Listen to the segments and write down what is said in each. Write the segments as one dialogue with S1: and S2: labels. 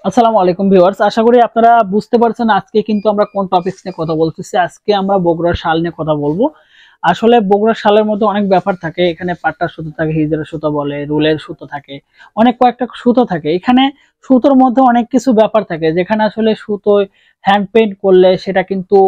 S1: আসসালামু আলাইকুম ভিউয়ার্স, আশা করি আপনারা বুঝতে পারছেন আজকে কিন্তু আমরা কোন টপিকস নিয়ে কথা বলতেছি। আজকে আমরা বগুড়ার শাল নিয়ে কথা বলবো। আসলে বগুড়ার শালের মধ্যে অনেক ব্যাপার থাকে। এখানে পাট্টার সুতো থাকে, হিজড়া সুতো বলে, রুলের সুতো থাকে, অনেক কয়েকটা সুতো থাকে। এখানে সুতোর মধ্যে অনেক কিছু ব্যাপার থাকে, যেখানে আসলে সুতো হ্যান্ড পেইন্ট করলে সেটা কিন্তু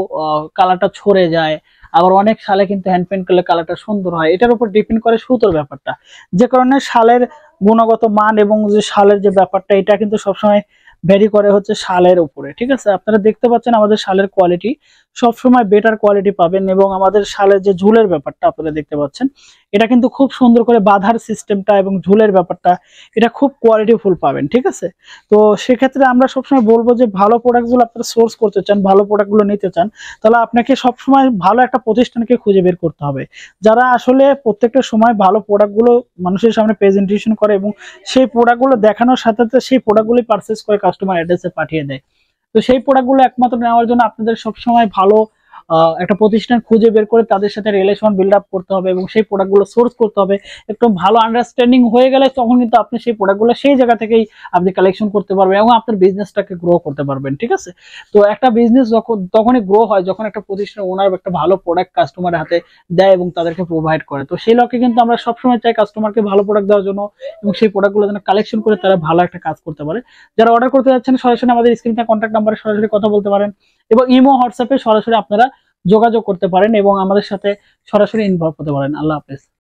S1: কালারটা ছড়ে যায়। আবার অনেক শালে কিন্তু হ্যান্ড পেইন্ট করলে কালারটা সুন্দর হয়। এটার উপর ডিপেন্ড করে সুতোর ব্যাপারটা, যে কারণে শালের গুণগত মান এবং যে শালের যে ব্যাপারটা, এটা কিন্তু সবসময় ভ্যারি করে হচ্ছে শালের উপরে। ঠিক আছে, আপনারা দেখতে পাচ্ছেন আমাদের শালের কোয়ালিটি সবসময় বেটার কোয়ালিটি পাবেন, এবং আমাদের শালের যে ঝুলের ব্যাপারটা আপনারা দেখতে পাচ্ছেন, এটা কিন্তু খুব সুন্দর করে বাঁধার সিস্টেমটা এবং ঝুলের ব্যাপারটা এটা খুব কোয়ালিটিফুল পাবেন। ঠিক আছে, তো সেক্ষেত্রে আমরা সবসময় বলবো যে ভালো প্রোডাক্টগুলো আপনারা সোর্স করতে চান, ভালো প্রোডাক্টগুলো নিতে চান, তাহলে আপনাকে সবসময় ভালো একটা প্রতিষ্ঠানকে খুঁজে বের করতে হবে, যারা আসলে প্রত্যেকটা সময় ভালো প্রোডাক্টগুলো মানুষের সামনে প্রেজেন্টেশন করে এবং সেই প্রোডাক্টগুলো দেখানোর সাথে সাথে সেই প্রোডাক্টগুলি পারচেজ করে কাস্টমার অ্যাড্রেসে পাঠিয়ে দেয়। তো সেই প্রোডাক্টগুলো একমাত্র নেওয়ার জন্য আপনাদের সবসময় ভালো একটা প্রতিষ্ঠান খুঁজে বের করে তাদের সাথে রিলেশন বিল্ড আপ করতে হবে এবং সেই প্রোডাক্টগুলো সোর্স করতে হবে। একটু ভালো আন্ডারস্ট্যান্ডিং হয়ে গেলে তখন কিন্তু আপনি সেই প্রোডাক্টগুলো সেই জায়গা থেকেই আপনি কালেকশন করতে পারবেন এবং আপনার বিজনেসটাকে গ্রো করতে পারবেন। ঠিক আছে, তো একটা বিজনেস তখনই গ্রো হয় যখন একটা প্রতিষ্ঠান ওনার একটা ভালো প্রোডাক্ট কাস্টমারের হাতে দেয় এবং তাদেরকে প্রোভাইড করে। তো সেই লক্ষ্যে কিন্তু আমরা সবসময় চাই কাস্টমারকে ভালো প্রোডাক্ট দেওয়ার জন্য এবং সেই প্রোডাক্টগুলো যেন কালেকশন করে তারা ভালো একটা কাজ করতে পারে। যারা অর্ডার করতে যাচ্ছেন সরাসরি আমাদের স্ক্রিনে কন্ট্যাক্ট নাম্বারে সরাসরি কথা বলতে পারেন, এবং ইমো হোয়াটসঅ্যাপে সরাসরি আপনারা যোগাযোগ করতে পারেন এবং আমাদের সাথে সরাসরি ইনভলভ হতে পারেন। আল্লাহ হাফেজ।